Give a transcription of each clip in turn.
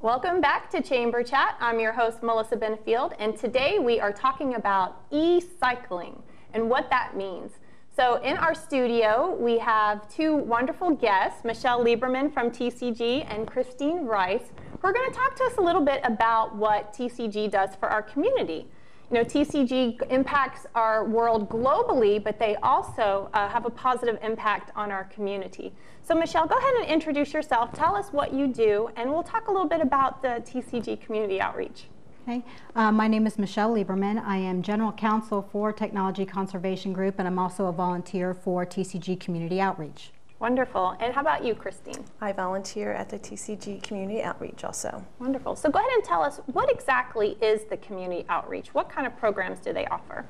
Welcome back to Chamber Chat. I'm your host, Melissa Benefield, and today we are talking about e-cycling and what that means. So in our studio, we have two wonderful guests, Michele Leiberman from TCG and Christine Rice, who are going to talk to us a little bit about what TCG does for our community. You know, TCG impacts our world globally, but they also have a positive impact on our community. So Michele, go ahead and introduce yourself. Tell us what you do, and we'll talk a little bit about the TCG community outreach. Okay. My name is Michele Leiberman. I am General Counsel for Technology Conservation Group, and I'm also a volunteer for TCG Community Outreach. Wonderful. And how about you, Christine? I volunteer at the TCG Community Outreach also. Wonderful. So go ahead and tell us, what exactly is the community outreach? What kind of programs do they offer?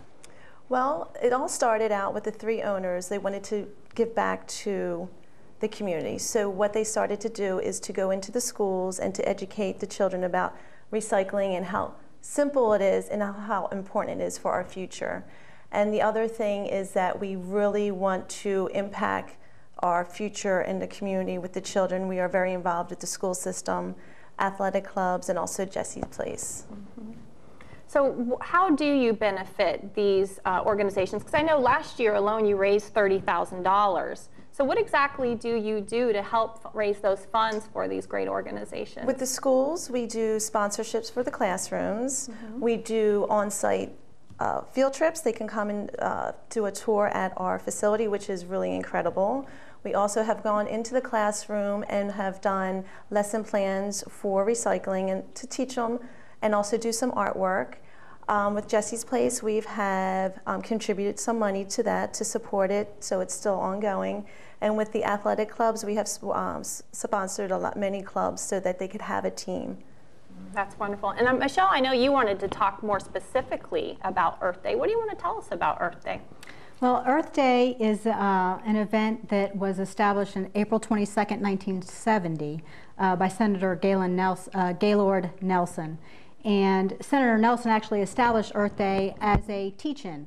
Well, it all started out with the three owners. They wanted to give back to the community. So what they started to do is to go into the schools and to educate the children about recycling and how simple it is and how important it is for our future. And the other thing is that we really want to impact our future in the community with the children. We are very involved with the school system, athletic clubs, and also Jesse's Place. Mm-hmm. So how do you benefit these organizations? Because I know last year alone you raised $30,000. So what exactly do you do to help raise those funds for these great organizations? With the schools, we do sponsorships for the classrooms. Mm-hmm. We do on-site field trips. They can come and do a tour at our facility, which is really incredible. We also have gone into the classroom and have done lesson plans for recycling and to teach them and also do some artwork. With Jesse's Place, we have contributed some money to that to support it, so it's still ongoing. And with the athletic clubs, we have sponsored many clubs so that they could have a team. That's wonderful. And Michele, I know you wanted to talk more specifically about Earth Day. What do you want to tell us about Earth Day? Well, Earth Day is an event that was established on April 22nd, 1970 by Senator Gaylord Nelson. And Senator Nelson actually established Earth Day as a teach-in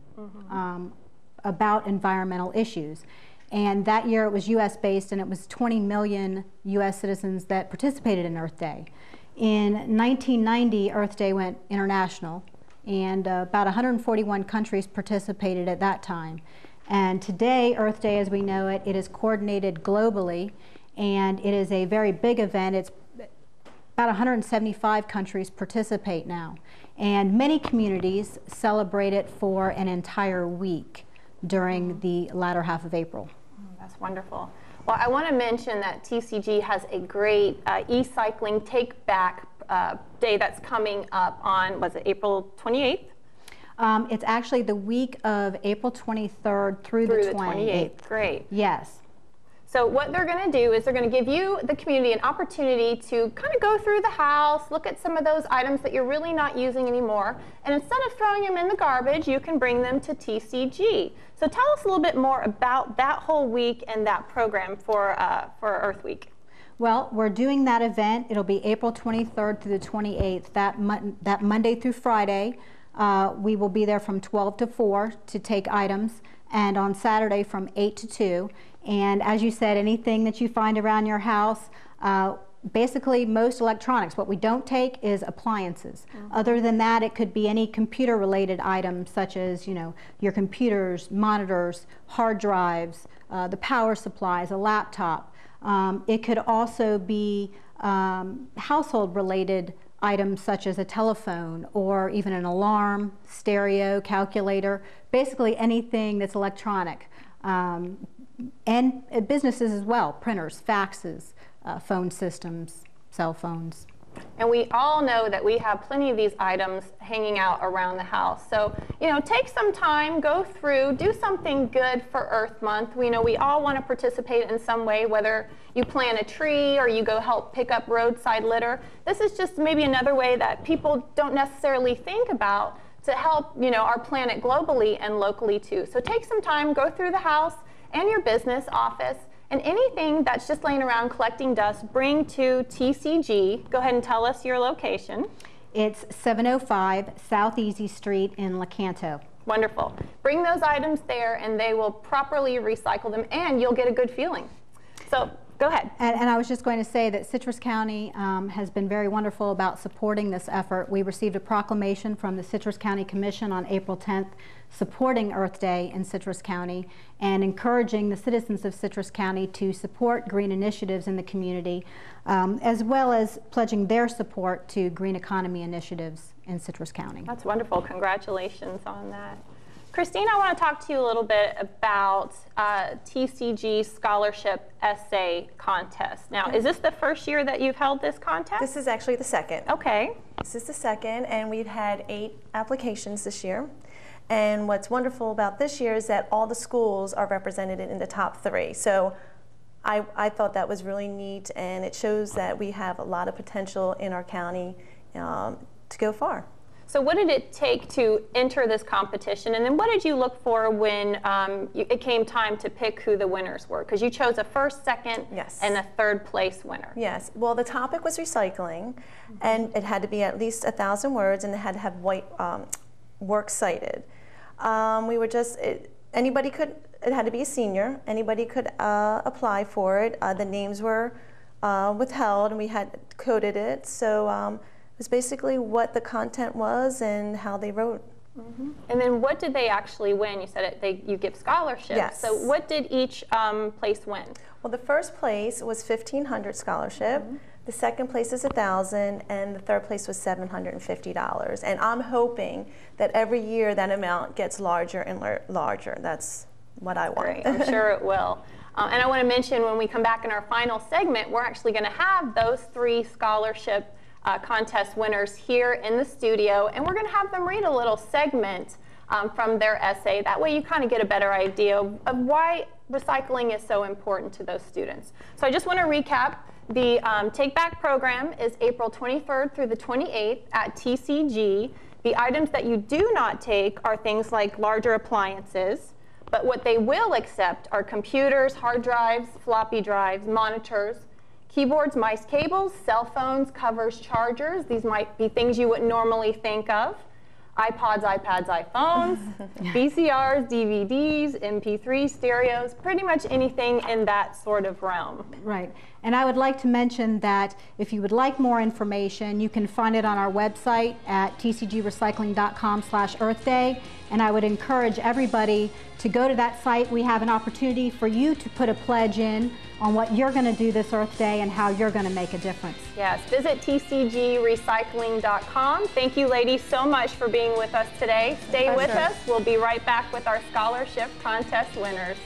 about environmental issues. And that year it was U.S. based, and it was 20 million U.S. citizens that participated in Earth Day. In 1990, Earth Day went international, and about 141 countries participated at that time. And today, Earth Day as we know it, it is coordinated globally, and it is a very big event. It's about 175 countries participate now, and many communities celebrate it for an entire week during the latter half of April. That's wonderful. Well, I want to mention that TCG has a great e-cycling take-back day that's coming up on, was it April 28th? It's actually the week of April 23rd through the 28th. Great. Yes. So what they're going to do is they're going to give you, the community, an opportunity to kind of go through the house, look at some of those items that you're really not using anymore, and instead of throwing them in the garbage, you can bring them to TCG. So tell us a little bit more about that whole week and that program for Earth Week. Well, we're doing that event. It'll be April 23rd through the 28th, that Monday through Friday. We will be there from 12 to 4 to take items, and on Saturday from 8 to 2. And as you said, anything that you find around your house, basically most electronics. What we don't take is appliances. Other than that, it could be any computer-related items such as, you know, your computers, monitors, hard drives, the power supplies, a laptop. It could also be household-related items such as a telephone or even an alarm, stereo, calculator, basically anything that's electronic. And businesses as well, printers, faxes, phone systems, cell phones. And we all know that we have plenty of these items hanging out around the house. So, you know, take some time, go through, do something good for Earth Month. We know we all want to participate in some way, whether you plant a tree or you go help pick up roadside litter. This is just maybe another way that people don't necessarily think about to help, you know, our planet globally and locally too. So take some time, go through the house and your business office, and anything that's just laying around collecting dust, bring to TCG. Go ahead and tell us your location. It's 705 South Easy Street in Lecanto. Wonderful. Bring those items there and they will properly recycle them and you'll get a good feeling. So Go ahead. And I was just going to say that Citrus County has been very wonderful about supporting this effort. We received a proclamation from the Citrus County Commission on April 10th supporting Earth Day in Citrus County and encouraging the citizens of Citrus County to support green initiatives in the community, as well as pledging their support to green economy initiatives in Citrus County. That's wonderful. Congratulations on that. Christine, I want to talk to you a little bit about TCG Scholarship Essay Contest. Now, is this the first year that you've held this contest? This is actually the second. Okay. This is the second, and we've had 8 applications this year. And what's wonderful about this year is that all the schools are represented in the top 3. So I thought that was really neat, and it shows that we have a lot of potential in our county to go far. So what did it take to enter this competition, and then what did you look for when it came time to pick who the winners were? Because you chose a first, second, yes, and a third place winner. Yes. Well, the topic was recycling, and it had to be at least 1,000 words, and it had to have white works cited. We were just, anybody could, it had to be a senior, anybody could apply for it. The names were withheld, and we had coded it. So it was basically what the content was and how they wrote. Mm-hmm. And then what did they actually win? You said you give scholarships. Yes. So what did each place win? Well, the first place was $1,500 scholarship. Mm-hmm. The second place is $1,000, and the third place was $750. And I'm hoping that every year that amount gets larger and larger. That's what I want. Great. I'm sure it will. And I want to mention when we come back in our final segment, we're actually going to have those 3 scholarship contest winners here in the studio, and we're going to have them read a little segment from their essay. That way you kind of get a better idea of why recycling is so important to those students. So I just want to recap. The Take Back program is April 23rd through the 28th at TCG. The items that you do not take are things like larger appliances, but what they will accept are computers, hard drives, floppy drives, monitors, keyboards, mice, cables, cell phones, covers, chargers. These might be things you wouldn't normally think of. iPods, iPads, iPhones, VCRs, DVDs, MP3s, stereos, pretty much anything in that sort of realm. Right. And I would like to mention that if you would like more information, you can find it on our website at tcgrecycling.com/Earth Day. And I would encourage everybody to go to that site. We have an opportunity for you to put a pledge in on what you're going to do this Earth Day and how you're going to make a difference. Yes, visit tcgrecycling.com. Thank you, ladies, so much for being with us today. Stay with us. We'll be right back with our scholarship contest winners.